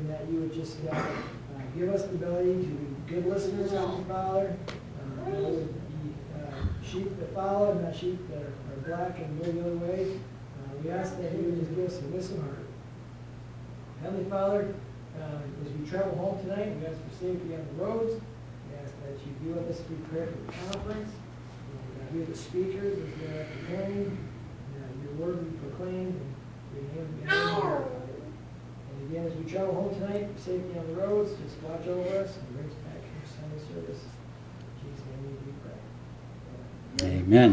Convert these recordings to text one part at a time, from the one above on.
and that you would just give us the ability to be good listeners of the Father. That would be sheep that follow, not sheep that are black and go the other way. We ask that you would just give us a listen heart. Heavenly Father, as we travel home tonight, we ask for safety on the roads. We ask that you be with us as we prepare for the conference. Hear the speakers as they're preparing. Your word be proclaimed and your name be honored. And again, as we travel home tonight, for safety on the roads, just watch over us and bring us back from Sunday service. In Jesus' name we pray. Amen.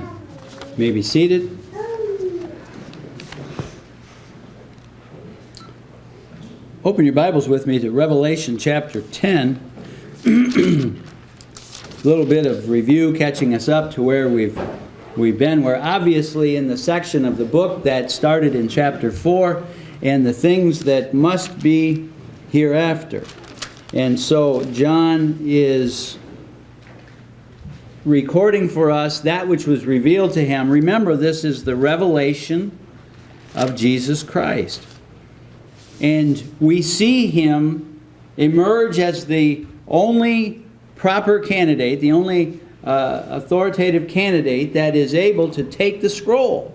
You may be seated. Open your Bibles with me to Revelation chapter 10. A little bit of review, catching us up to where we've been. We're obviously in the section of the book that started in chapter 4, and the things that must be hereafter. And so John is recording for us that which was revealed to him. Remember, this is the revelation of Jesus Christ. And we see him emerge as the only proper candidate, the only authoritative candidate that is able to take the scroll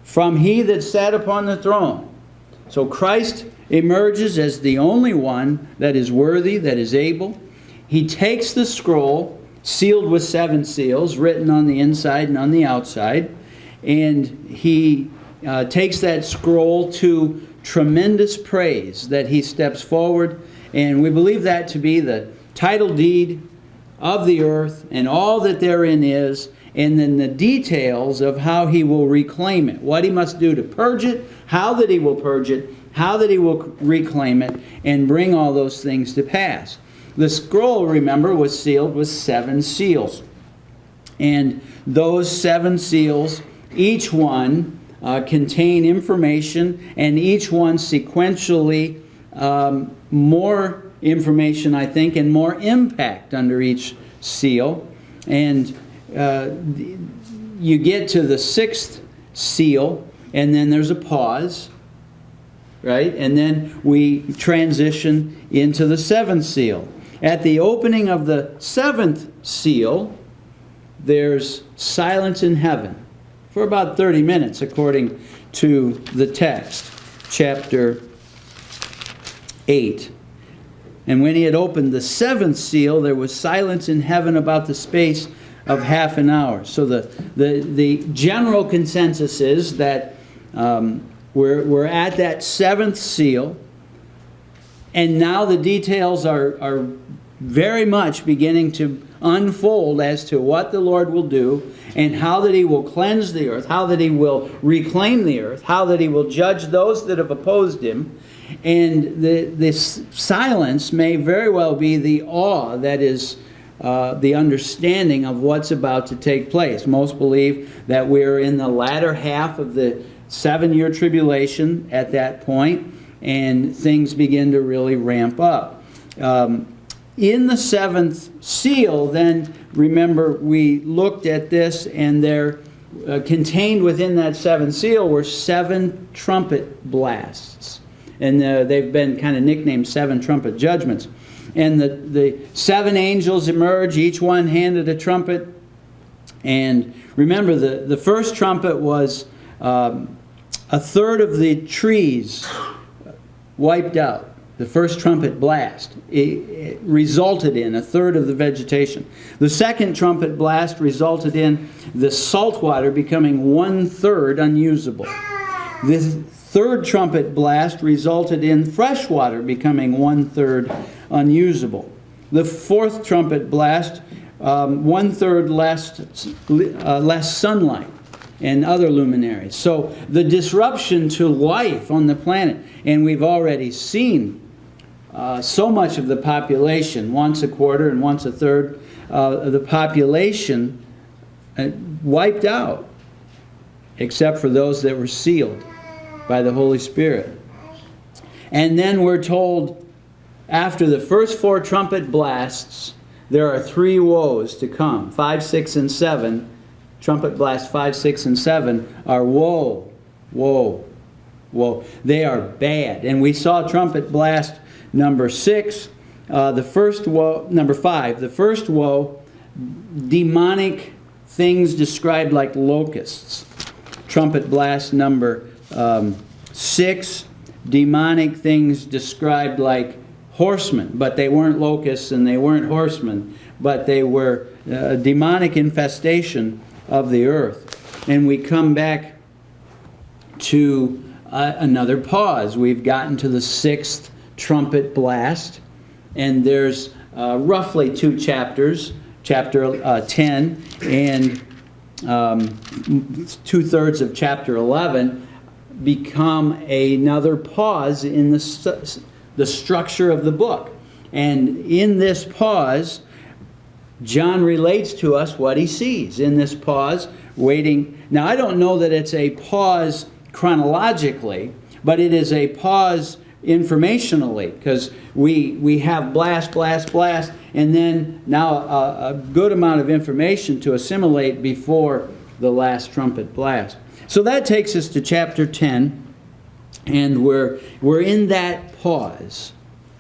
from he that sat upon the throne. So Christ emerges as the only one that is worthy, that is able. He takes the scroll, sealed with 7 seals, written on the inside and on the outside, and he takes that scroll to tremendous praise that he steps forward, and we believe that to be the title deed of the earth and all that therein is, and then the details of how he will reclaim it, what he must do to purge it, how that he will purge it, how that he will reclaim it, and bring all those things to pass. The scroll, remember, was sealed with 7 seals. And those 7 seals, each one contain information, and each one sequentially more information, I think, and more impact under each seal. And you get to the 6th seal, and then there's a pause, right? And then we transition into the 7th seal. At the opening of the 7th seal, there's silence in heaven for about 30 minutes, according to the text, chapter 8. And when he had opened the 7th seal, there was silence in heaven about the space of half an hour. So the general consensus is that we're at that 7th seal, and now the details are very much beginning to unfold as to what the Lord will do, and how that he will cleanse the earth, how that he will reclaim the earth, how that he will judge those that have opposed him. And this silence may very well be the awe that is the understanding of what's about to take place. Most believe that we're in the latter half of the 7-year tribulation at that point, and things begin to really ramp up. In the 7th seal, then, remember, we looked at this, and there contained within that 7th seal were 7 trumpet blasts. And they've been kind of nicknamed 7 trumpet judgments. And the 7 angels emerge, each one handed a trumpet. And remember, the first trumpet was a third of the trees wiped out. The first trumpet blast, it resulted in a third of the vegetation. The second trumpet blast resulted in the salt water becoming 1/3 unusable. The third trumpet blast resulted in fresh water becoming 1/3 unusable. The fourth trumpet blast, 1/3 less sunlight and other luminaries. So the disruption to life on the planet, and we've already seen so much of the population, once a quarter and once a third of the population wiped out, except for those that were sealed by the Holy Spirit. And then we're told, after the first 4 trumpet blasts, there are 3 woes to come. 5, 6, and 7. Trumpet blast 5, 6, and 7 are woe, woe, woe. They are bad. And we saw trumpet blast Number 6, the first woe. Number 5, the first woe, demonic things described like locusts. Trumpet blast. Number 6, demonic things described like horsemen, but they weren't locusts and they weren't horsemen, but they were a demonic infestation of the earth. And we come back to another pause. We've gotten to the 6th trumpet blast, and there's roughly 2 chapters, chapter 10 and 2/3 of chapter 11 become another pause in the structure of the book. And in this pause, John relates to us what he sees. In this pause, waiting. Now, I don't know that it's a pause chronologically, but it is a pause informationally, because we have blast, blast, blast, and then now a good amount of information to assimilate before the last trumpet blast. So that takes us to chapter 10, and we're in that pause.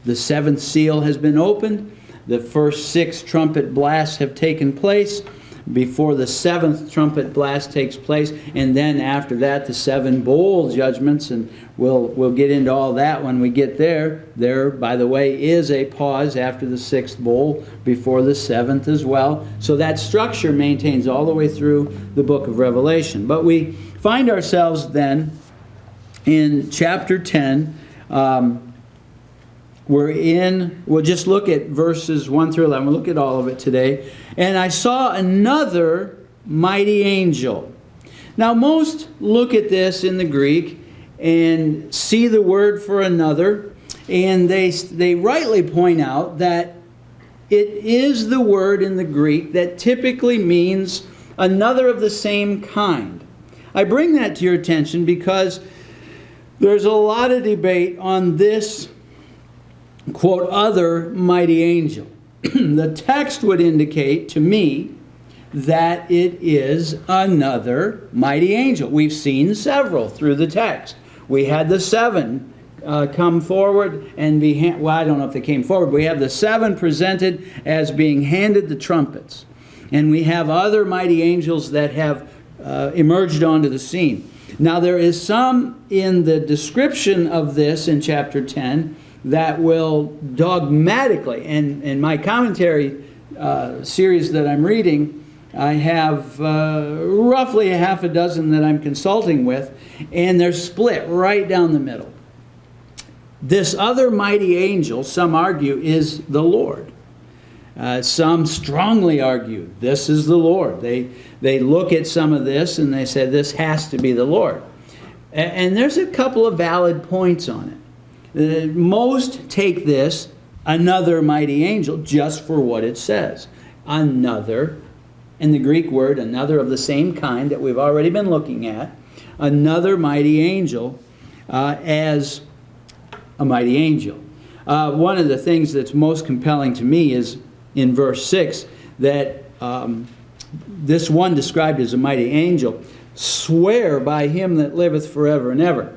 The 7th seal has been opened. The first 6 trumpet blasts have taken place before the 7th trumpet blast takes place, and then after that the 7 bowl judgments, and we'll get into all that when we get there. There, by the way, is a pause after the 6th bowl before the 7th as well. So that structure maintains all the way through the book of Revelation. But we find ourselves then in chapter 10. We'll just look at verses 1 through 11. We'll look at all of it today. And I saw another mighty angel. Now, most look at this in the Greek and see the word for another, and they rightly point out that it is the word in the Greek that typically means another of the same kind. I bring that to your attention because there's a lot of debate on this, quote, other mighty angel. The text would indicate to me that it is another mighty angel. We've seen several through the text. We had the 7 come forward and be well, I don't know if they came forward. We have the 7 presented as being handed the trumpets. And we have other mighty angels that have emerged onto the scene. Now, there is some in the description of this in chapter 10 that will dogmatically, and in my commentary series that I'm reading, I have roughly a half a dozen that I'm consulting with, and they're split right down the middle. This other mighty angel, some argue, is the Lord. Some strongly argue this is the Lord. They look at some of this and they say this has to be the Lord. And there's a couple of valid points on it. Most take this, another mighty angel, just for what it says. Another, and the Greek word, another of the same kind that we've already been looking at, another mighty angel as a mighty angel. One of the things that's most compelling to me is in verse 6 that this one described as a mighty angel, swear by him that liveth forever and ever.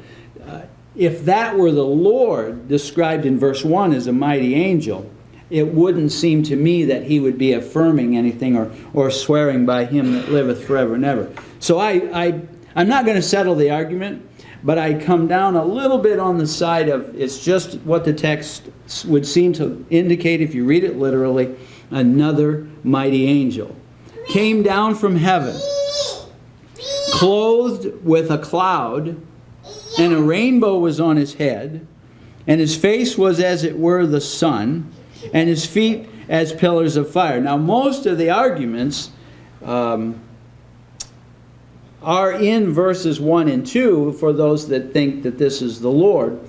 If that were the Lord described in verse 1 as a mighty angel, it wouldn't seem to me that he would be affirming anything or swearing by him that liveth forever and ever. So I'm not going to settle the argument, but I come down a little bit on the side of it's just what the text would seem to indicate if you read it literally. Another mighty angel came down from heaven, clothed with a cloud, and a rainbow was on his head, and his face was as it were the sun, and his feet as pillars of fire. Now, most of the arguments are in verses 1 and 2 for those that think that this is the Lord.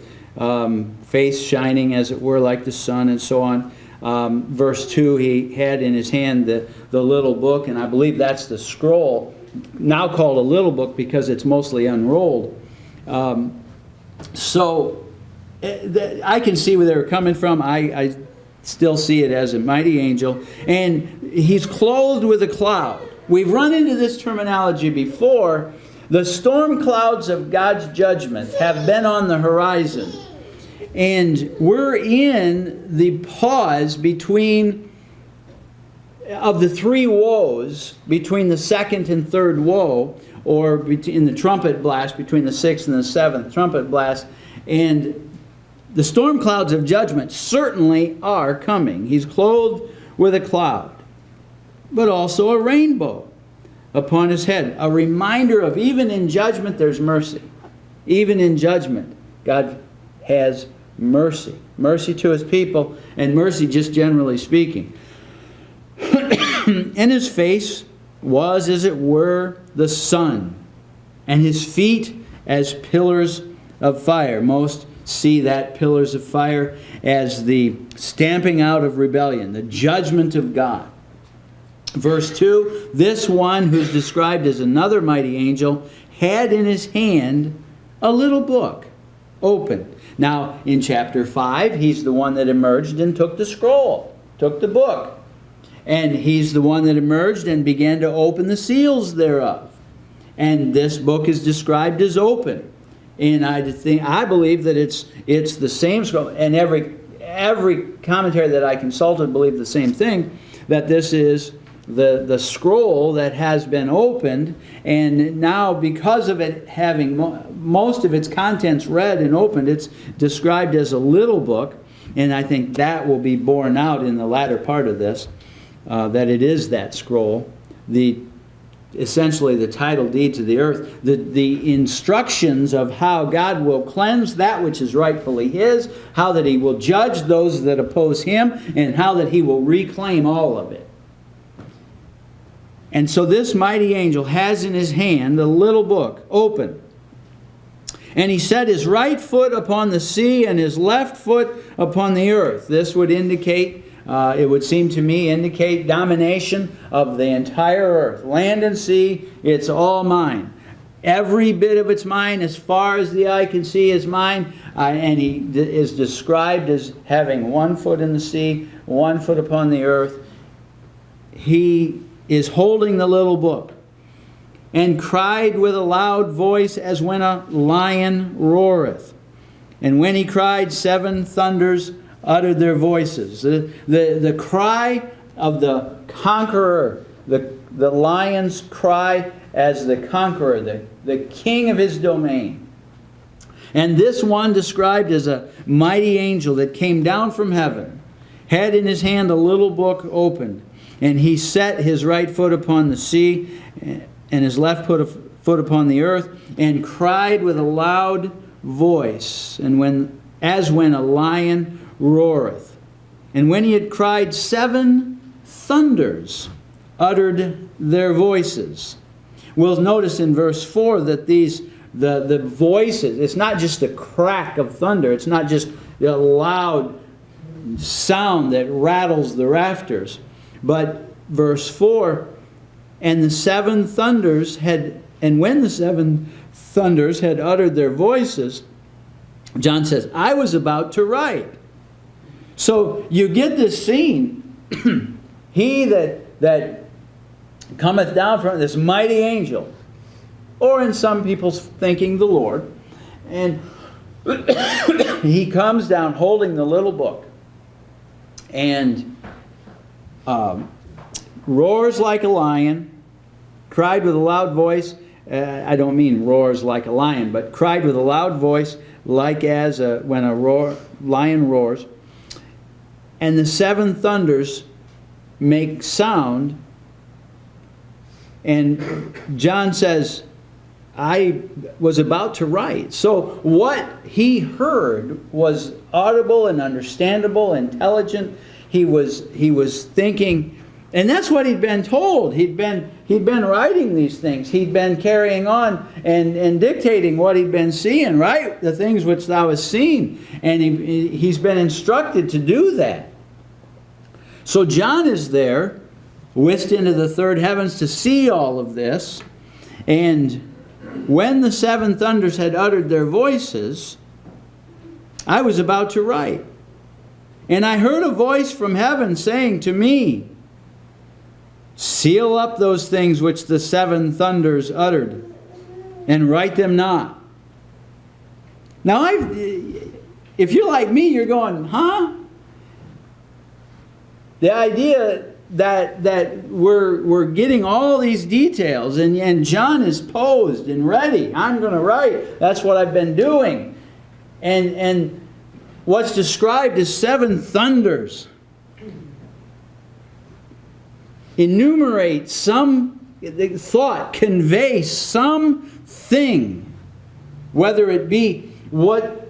Face shining as it were like the sun and so on. Verse 2, he had in his hand the little book, and I believe that's the scroll, now called a little book because it's mostly unrolled. So I can see where they were coming from. I still see it as a mighty angel. And he's clothed with a cloud. We've run into this terminology before. The storm clouds of God's judgment have been on the horizon. And we're in the pause between, of the three woes, between the second and third woe, or in the trumpet blast, between the sixth and the seventh trumpet blast. And the storm clouds of judgment certainly are coming. He's clothed with a cloud, but also a rainbow upon his head. A reminder of even in judgment there's mercy. Even in judgment, God has mercy. Mercy to his people, and mercy just generally speaking. And his face was, as it were, the sun, and his feet as pillars of fire. Most see that pillars of fire as the stamping out of rebellion, the judgment of God. Verse 2, this one who's described as another mighty angel had in his hand a little book open. Now, in chapter 5, he's the one that emerged and took the scroll, took the book. And he's the one that emerged and began to open the seals thereof. And this book is described as open. And I believe that it's the same scroll. And every commentary that I consulted believed the same thing, that this is the scroll that has been opened, and now because of it having most of its contents read and opened, it's described as a little book, and I think that will be borne out in the latter part of this, that it is that scroll, essentially the title deed to the earth, the instructions of how God will cleanse that which is rightfully his, how that he will judge those that oppose him, and how that he will reclaim all of it. And so this mighty angel has in his hand the little book open. And he set his right foot upon the sea and his left foot upon the earth. This would indicate, it would seem to me, indicate domination of the entire earth. Land and sea, it's all mine. Every bit of it's mine, as far as the eye can see is mine. And he is described as having 1 foot in the sea, 1 foot upon the earth. He is holding the little book, and cried with a loud voice as when a lion roareth. And when he cried, 7 thunders uttered their voices. The cry of the conqueror, the lion's cry as the conqueror, the king of his domain. And this one described as a mighty angel that came down from heaven, had in his hand a little book opened. And he set his right foot upon the sea, and his left foot upon the earth, and cried with a loud voice, as when a lion roareth. And when he had cried, 7 thunders uttered their voices. We'll notice in verse 4 that the voices, it's not just the crack of thunder, it's not just the loud sound that rattles the rafters. But verse 4, and when the 7 thunders had uttered their voices, John says, I was about to write. So you get this scene. He that cometh down from this mighty angel, or in some people's thinking the Lord, and he comes down holding the little book, and roars like a lion, cried with a loud voice. I don't mean roars like a lion, but cried with a loud voice, like as when a lion roars. And the 7 thunders make sound. And John says, I was about to write. So what he heard was audible and understandable, intelligent. He was thinking, and that's what he'd been told. He'd been writing these things. He'd been carrying on and dictating what he'd been seeing, right? The things which thou hast seen. And he's been instructed to do that. So John is there, whisked into the third heavens to see all of this. And when the 7 thunders had uttered their voices, I was about to write. And I heard a voice from heaven saying to me, seal up those things which the 7 thunders uttered, and write them not. Now, if you're like me, you're going, huh? The idea that we're getting all these details, and John is posed and ready. I'm going to write. That's what I've been doing. And what's described as 7 thunders enumerate some thought, convey something, whether it be what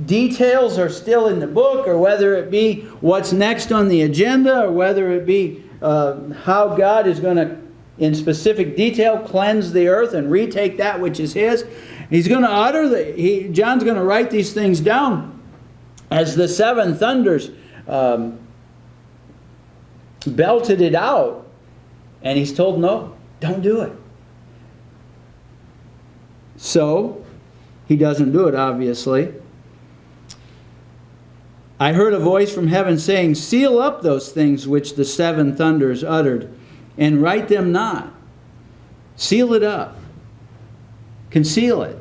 details are still in the book, or whether it be what's next on the agenda, or whether it be how God is going to, in specific detail, cleanse the earth and retake that which is His. He's going to utter John's going to write these things down as the 7 thunders belted it out, and he's told, no, don't do it. So he doesn't do it, obviously. I heard a voice from heaven saying, seal up those things which the 7 thunders uttered, and write them not. Seal it up. Conceal it.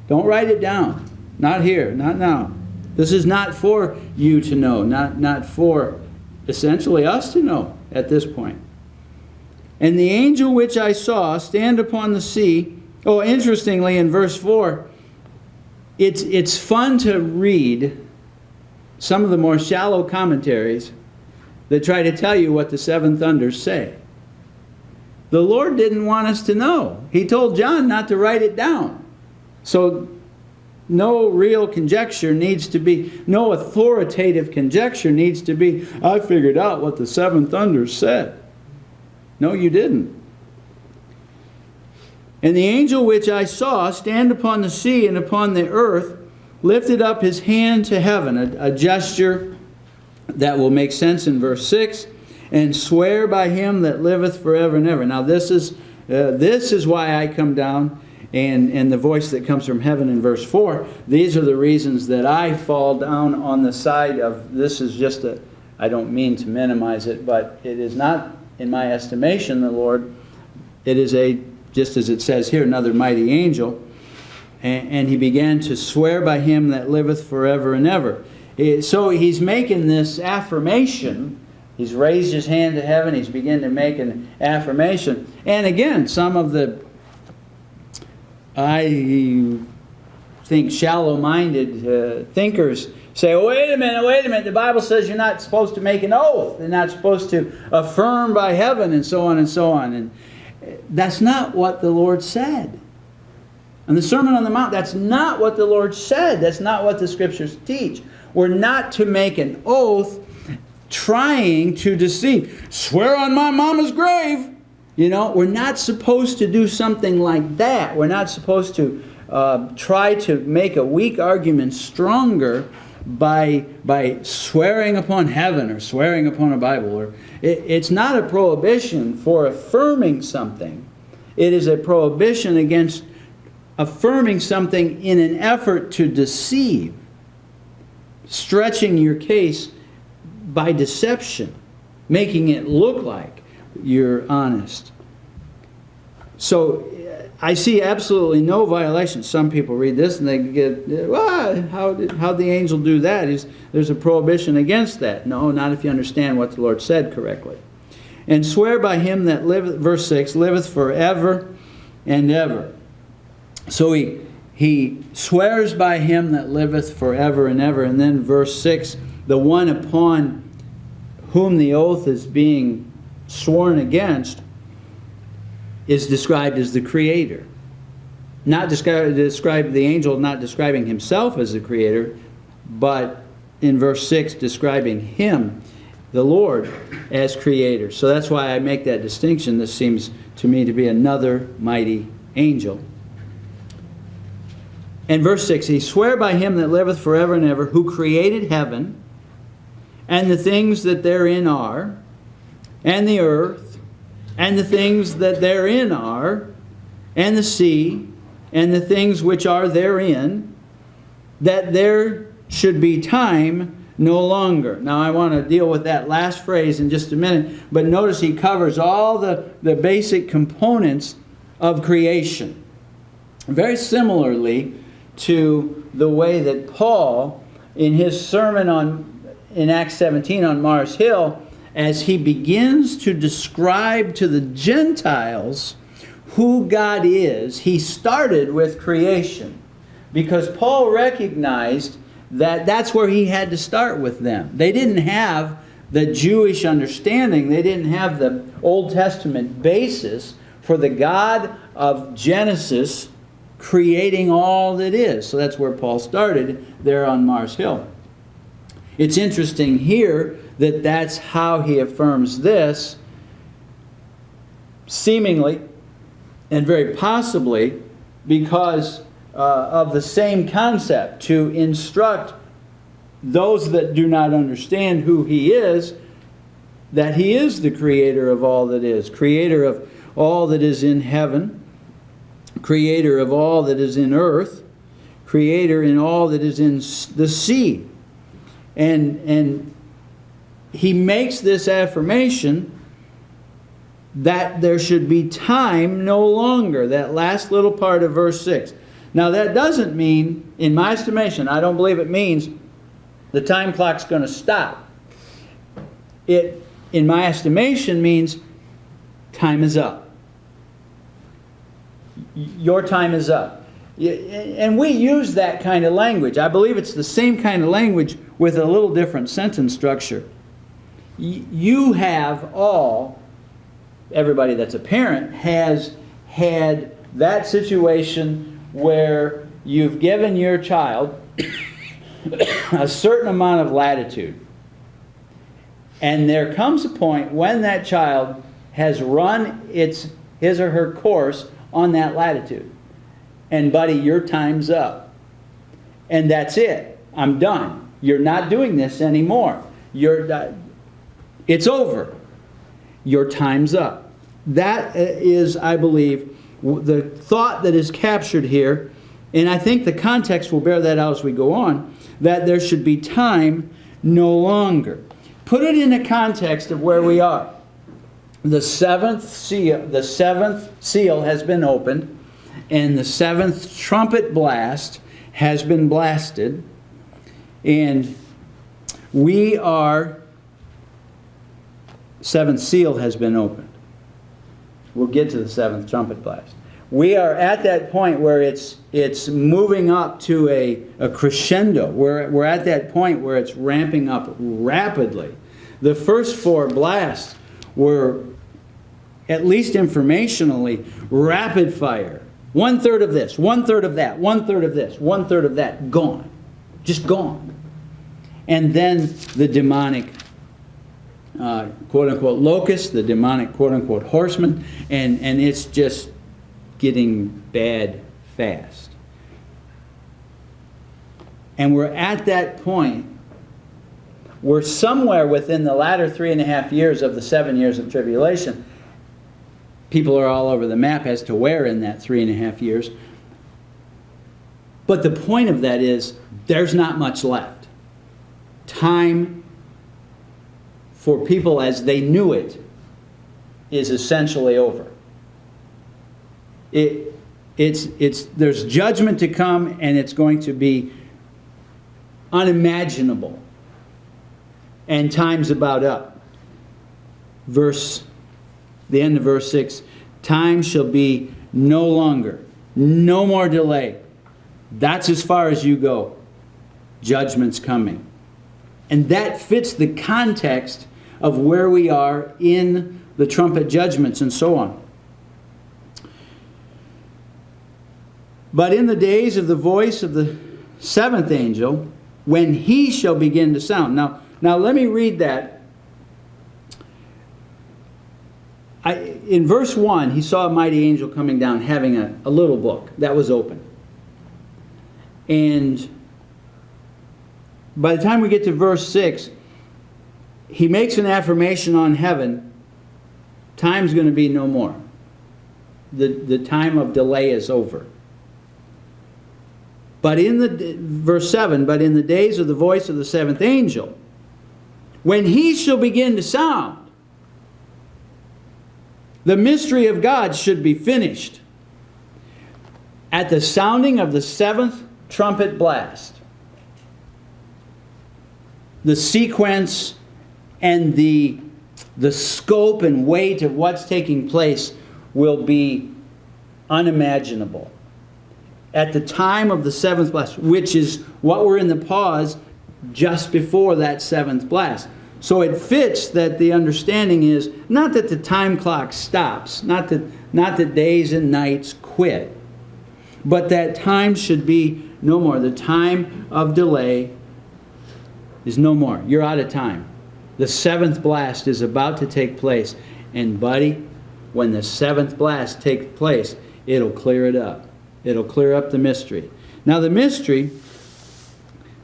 Don't write it down. Not here, not now. This is not for you to know, not for essentially us to know at this point. And the angel which I saw stand upon the sea. Oh, interestingly, in verse 4, it's fun to read some of the more shallow commentaries that try to tell you what the 7 thunders say. The Lord didn't want us to know. He told John not to write it down. So no real conjecture needs to be, no authoritative conjecture needs to be, I figured out what the 7 thunders said. No, you didn't. And the angel which I saw stand upon the sea and upon the earth lifted up his hand to heaven, a gesture that will make sense in verse 6, and swear by him that liveth forever and ever. Now this is why I come down, and the voice that comes from heaven in verse 4, these are the reasons that I fall down on the side of, this is just a, I don't mean to minimize it, but it is not, in my estimation, the Lord, it is a, just as it says here, another mighty angel. And he began to swear by him that liveth forever and ever. So he's making this affirmation. He's raised his hand to heaven. He's beginning to make an affirmation. And again, some of the, I think, shallow-minded thinkers say, oh, wait a minute. The Bible says you're not supposed to make an oath. You're not supposed to affirm by heaven, and so on and so on. And that's not what the Lord said. And the Sermon on the Mount, that's not what the Lord said. That's not what the Scriptures teach. We're not to make an oath trying to deceive. Swear on my mama's grave. You know, we're not supposed to do something like that. We're not supposed to try to make a weak argument stronger by swearing upon heaven or swearing upon a Bible. Or it's not a prohibition for affirming something. It is a prohibition against affirming something in an effort to deceive, stretching your case by deception, making it look like you're honest. So I see absolutely no violation. Some people read this and they get, well, how'd the angel do that? There's a prohibition against that. No, not if you understand what the Lord said correctly. And swear by him that liveth, verse 6, liveth forever and ever. So he swears by him that liveth forever and ever. And then verse 6, the one upon whom the oath is being sworn against is described as the Creator. Not described the angel, not describing himself as the Creator, but in verse 6 describing him, the Lord, as Creator. So that's why I make that distinction. This seems to me to be another mighty angel. And verse 6, he swear by him that liveth forever and ever, who created heaven, and the things that therein are, and the earth, and the things that therein are, and the sea, and the things which are therein, that there should be time no longer. Now I want to deal with that last phrase in just a minute, but notice he covers all the basic components of creation. Very similarly to the way that Paul in his sermon in Acts 17 on Mars Hill, as he begins to describe to the Gentiles who God is, he started with creation. Because Paul recognized that that's where he had to start with them. They didn't have the Jewish understanding. They didn't have the Old Testament basis for the God of Genesis creating all that is. So that's where Paul started, there on Mars Hill. It's interesting here that that's how he affirms this, seemingly and very possibly because of the same concept, to instruct those that do not understand who he is, that he is the creator of all that is, creator of all that is in heaven, creator of all that is in earth, creator in all that is in the sea. And he makes this affirmation that there should be time no longer, that last little part of verse 6. Now that doesn't mean, in my estimation, I don't believe it means the time clock's going to stop. It, in my estimation, means time is up. Your time is up. And we use that kind of language. I believe it's the same kind of language with a little different sentence structure. You have all, everybody that's a parent, has had that situation where you've given your child a certain amount of latitude. And there comes a point when that child has run his or her course on that latitude. And buddy, your time's up. And that's it. I'm done. You're not doing this anymore. It's over. Your time's up. That is, I believe, the thought that is captured here, and I think the context will bear that out as we go on, that there should be time no longer. Put it in the context of where we are. The seventh seal has been opened, and the seventh trumpet blast has been blasted, and seventh seal has been opened. We'll get to the seventh trumpet blast. We are at that point where it's moving up to a crescendo. We're at that point where it's ramping up rapidly. The first four blasts were, at least informationally, rapid fire. 1/3 of this, 1/3 of that, 1/3 of this, 1/3 of that, gone. Just gone. And then the demonic quote-unquote locust, the demonic quote-unquote horseman, and it's just getting bad fast. And we're at that point, we're somewhere within the latter 3.5 years of the 7 years of tribulation. People are all over the map as to where in that 3.5 years. But the point of that is, there's not much left. Time for people as they knew it is essentially over. There's judgment to come, and it's going to be unimaginable. And time's about up. The end of verse 6, time shall be no longer, no more delay. That's as far as you go. Judgment's coming. And that fits the context of where we are in the trumpet judgments and so on. But in the days of the voice of the seventh angel, when he shall begin to sound. Now let me read that. In verse 1, he saw a mighty angel coming down having a little book that was open. And by the time we get to verse 6, he makes an affirmation on heaven. Time's going to be no more. The time of delay is over. But verse 7, but in the days of the voice of the seventh angel, when he shall begin to sound, the mystery of God should be finished. At the sounding of the seventh trumpet blast, the sequence and the scope and weight of what's taking place will be unimaginable. At the time of the seventh blast, which is what we're in the pause just before that seventh blast. So it fits that the understanding is not that the time clock stops, not that days and nights quit, but that time should be no more. The time of delay is no more. You're out of time. The seventh blast is about to take place. And buddy, when the seventh blast takes place, it'll clear it up. It'll clear up the mystery. Now the mystery,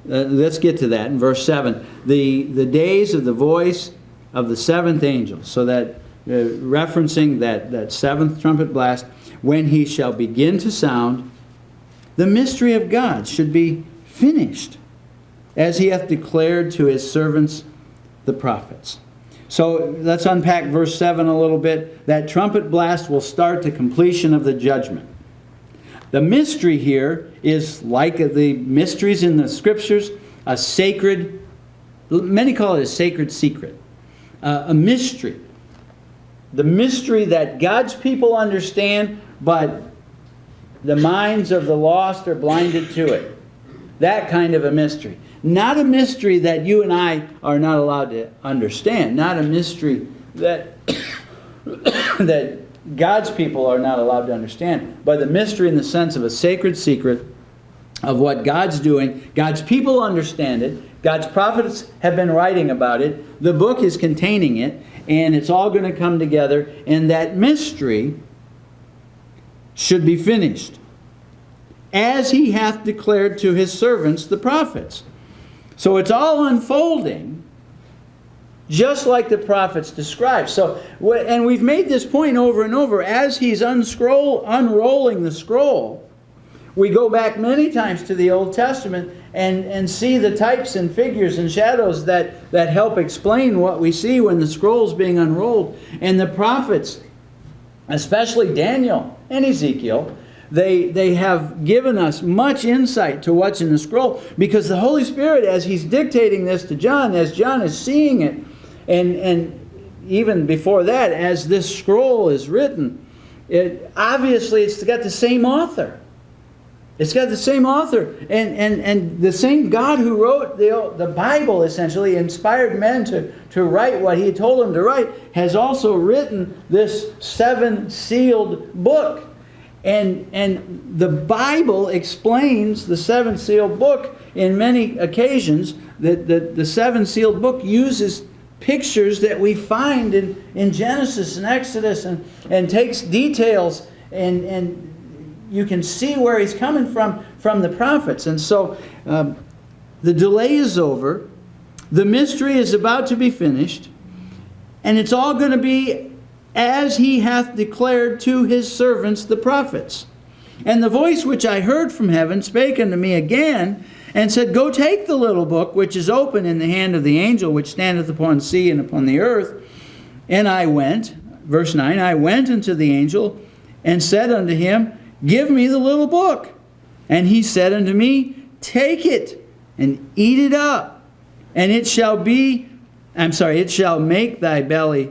let's get to that in verse 7. The days of the voice of the seventh angel. So that referencing that seventh trumpet blast, when he shall begin to sound, the mystery of God should be finished, as he hath declared to his servants the prophets. So let's unpack verse 7 a little bit. That trumpet blast will start the completion of the judgment. The mystery here is like the mysteries in the Scriptures, a sacred, many call it a sacred secret, a mystery. The mystery that God's people understand, but the minds of the lost are blinded to it. That kind of a mystery. Not a mystery that you and I are not allowed to understand. Not a mystery that that God's people are not allowed to understand. But the mystery in the sense of a sacred secret of what God's doing. God's people understand it. God's prophets have been writing about it. The book is containing it. And it's all going to come together. And that mystery should be finished, as he hath declared to his servants the prophets. So it's all unfolding just like the prophets described. So, and we've made this point over and over. As he's unrolling the scroll, we go back many times to the Old Testament and see the types and figures and shadows that help explain what we see when the scroll's being unrolled. And the prophets, especially Daniel and Ezekiel, they have given us much insight to what's in the scroll, because the Holy Spirit, as he's dictating this to John, as John is seeing it, and even before that, as this scroll is written, obviously it's got the same author. It's got the same author. And the same God who wrote the Bible, essentially, inspired men to write what he told them to write, has also written this 7-sealed book. And the Bible explains the 7-sealed book in many occasions. That the 7-sealed book uses pictures that we find in Genesis and Exodus, and takes details, and you can see where he's coming from the prophets. And so the delay is over. The mystery is about to be finished. And it's all going to be as he hath declared to his servants the prophets. And the voice which I heard from heaven spake unto me again, and said, Go take the little book which is open in the hand of the angel which standeth upon the sea and upon the earth. And I went, verse 9, I went unto the angel, and said unto him, Give me the little book. And he said unto me, Take it, and eat it up, and it shall make thy belly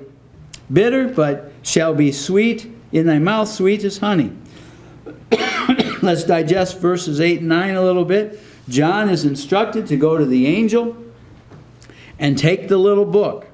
bitter, but shall be sweet in thy mouth, sweet as honey. Let's digest verses 8 and 9 a little bit. John is instructed to go to the angel and take the little book,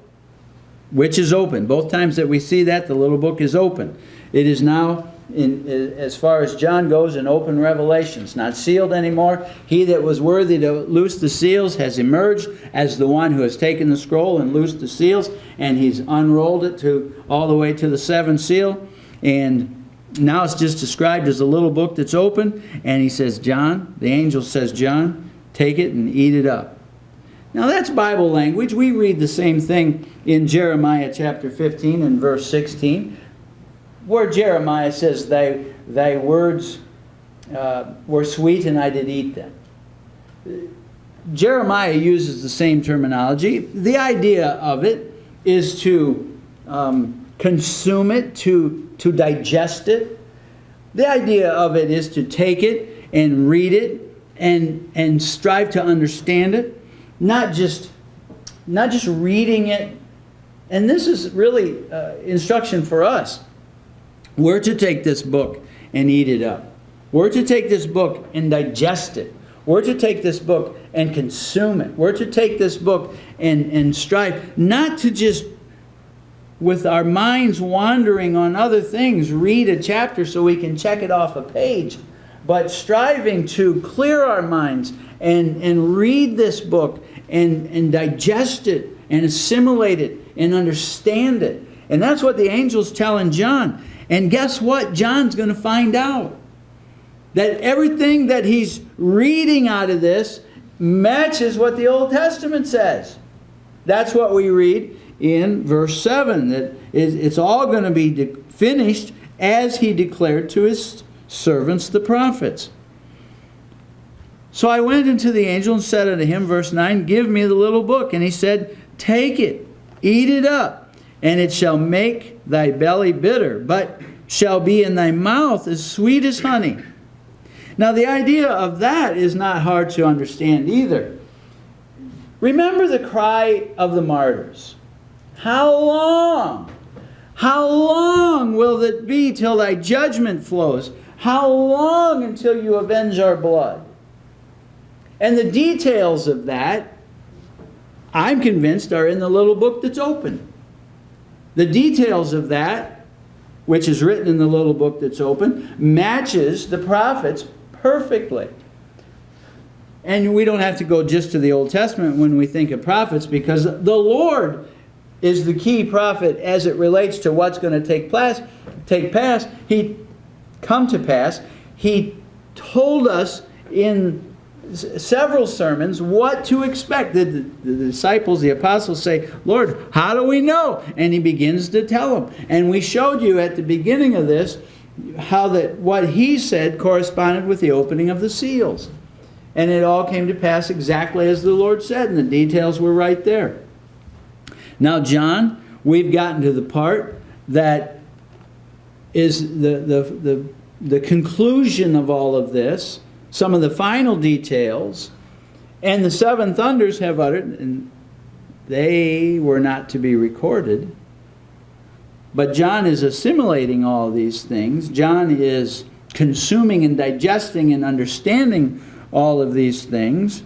which is open. Both times that we see that, the little book is open. It is now, as far as John goes, an open revelation. It's not sealed anymore. He that was worthy to loose the seals has emerged as the one who has taken the scroll and loosed the seals, and he's unrolled it all the way to the 7th seal. And now it's just described as a little book that's open. And he says, John, the angel says, John, take it and eat it up. Now that's Bible language. We read the same thing in Jeremiah chapter 15 and verse 16, where Jeremiah says, Thy words were sweet, and I did eat them. Jeremiah uses the same terminology. The idea of it is to consume it, to digest it. The idea of it is to take it and read it and strive to understand it. Not just not just reading it. And this is really instruction for us. We're to take this book and eat it up. We're to take this book and digest it. We're to take this book and consume it. We're to take this book and strive not to just, with our minds wandering on other things, read a chapter so we can check it off a page, but striving to clear our minds and read this book and digest it and assimilate it and understand it. And that's what the angel's telling John. And guess what? John's going to find out that everything that he's reading out of this matches what the Old Testament says. That's what we read in verse 7, that it's all going to be finished as he declared to his servants the prophets. So I went unto the angel and said unto him, verse 9, give me the little book. And he said, take it, eat it up, and it shall make thy belly bitter, but shall be in thy mouth as sweet as honey. Now the idea of that is not hard to understand either. Remember the cry of the martyrs. How long? How long will it be till thy judgment flows? How long until you avenge our blood? And the details of that, I'm convinced, are in the little book that's open. The details of that, which is written in the little book that's open, matches the prophets perfectly. And we don't have to go just to the Old Testament when we think of prophets, because the Lord is the key prophet as it relates to what's going to take pass. He told us in several sermons what to expect. The disciples, the apostles say, Lord, how do we know? And he begins to tell them. And we showed you at the beginning of this how that what he said corresponded with the opening of the seals. And it all came to pass exactly as the Lord said, and the details were right there. Now, John, we've gotten to the part that is the conclusion of all of this, some of the final details, and the seven thunders have uttered, and they were not to be recorded. But John is assimilating all these things. John is consuming and digesting and understanding all of these things.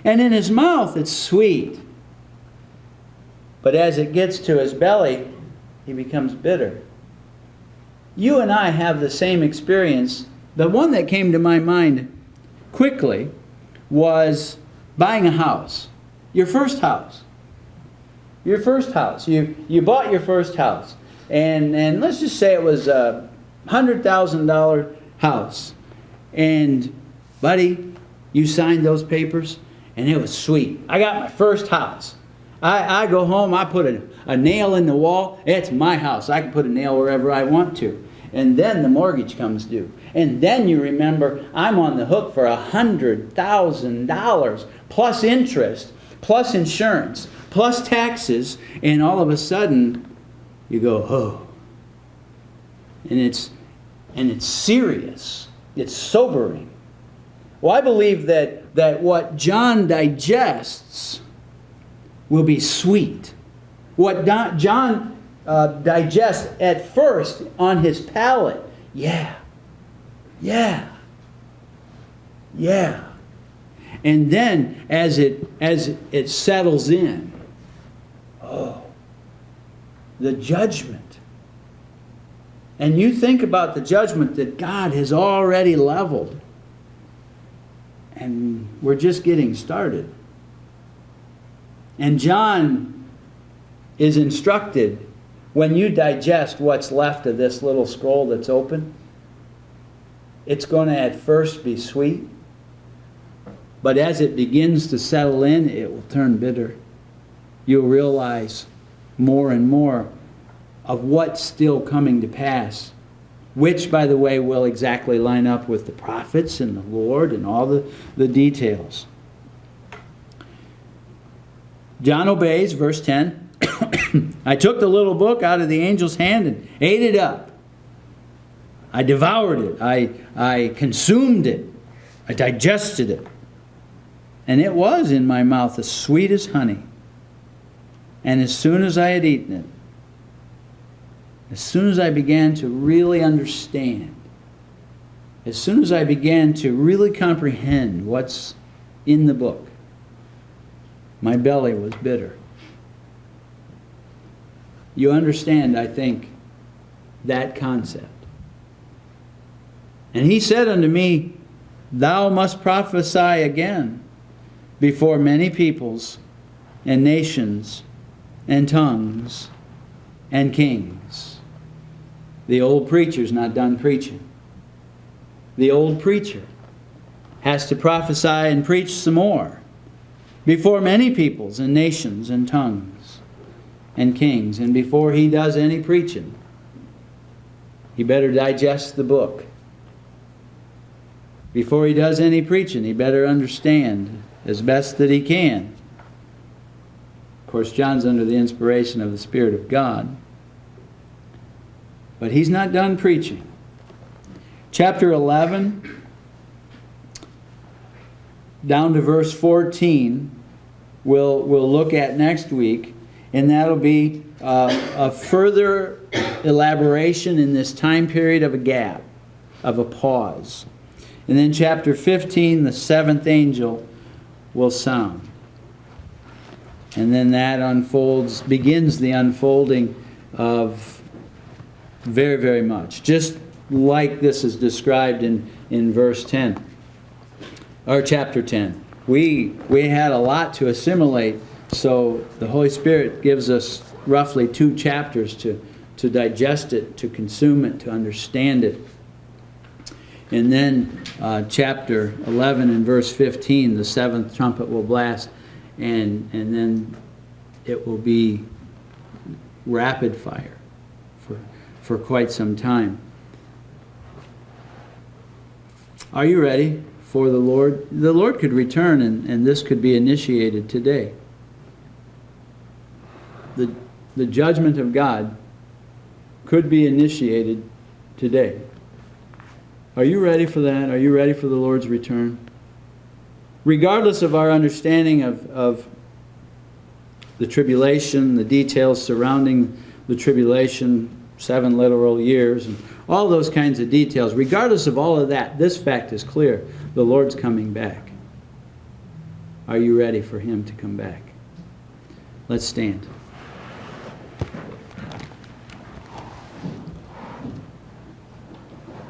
And in his mouth, it's sweet. But as it gets to his belly, he becomes bitter. You and I have the same experience. The one that came to my mind quickly was buying a house. Your first house. Your first house. You bought your first house. And let's just say it was a $100,000 house. And, buddy, you signed those papers, and it was sweet. I got my first house. I go home, I put a nail in the wall. It's my house. I can put a nail wherever I want to. And then the mortgage comes due. And then you remember, I'm on the hook for $100,000 plus interest, plus insurance, plus taxes. And all of a sudden, you go, oh. And it's serious. It's sobering. Well, I believe that what John digests will be sweet. What John digests at first on his palate, yeah. And then as it settles in, oh, the judgment. And you think about the judgment that God has already leveled. And we're just getting started. And John is instructed, when you digest what's left of this little scroll that's open, it's going to at first be sweet, but as it begins to settle in, it will turn bitter. You'll realize more and more of what's still coming to pass, which, by the way, will exactly line up with the prophets and the Lord and all the details. John obeys, verse 10. I took the little book out of the angel's hand and ate it up. I devoured it. I consumed it. I digested it. And it was in my mouth as sweet as honey. And as soon as I had eaten it, as soon as I began to really understand, as soon as I began to really comprehend what's in the book, my belly was bitter. You understand, I think, that concept. And he said unto me, Thou must prophesy again before many peoples and nations and tongues and kings. The old preacher's not done preaching. The old preacher has to prophesy and preach some more before many peoples and nations and tongues and kings. And before he does any preaching, he better digest the book. Before he does any preaching, he better understand as best that he can. Of course, John's under the inspiration of the Spirit of God. But he's not done preaching. Chapter 11, down to verse 14, we'll look at next week. And that'll be a further elaboration in this time period of a gap, of a pause. And then chapter 15, the seventh angel will sound. And then that begins the unfolding of very, very much. Just like this is described in verse 10, or chapter 10. We had a lot to assimilate, so the Holy Spirit gives us roughly 2 chapters to digest it, to consume it, to understand it. And then chapter 11 and verse 15, the 7th trumpet will blast, and then it will be rapid fire for quite some time. Are you ready for the Lord? The Lord could return and this could be initiated today. The judgment of God could be initiated today. Are you ready for that? Are you ready for the Lord's return? Regardless of our understanding of the tribulation, the details surrounding the tribulation, 7 literal years, and all those kinds of details, regardless of all of that, this fact is clear. The Lord's coming back. Are you ready for Him to come back? Let's stand.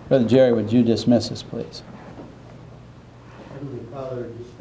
Brother Jerry, would you dismiss us, please? Heavenly Father, just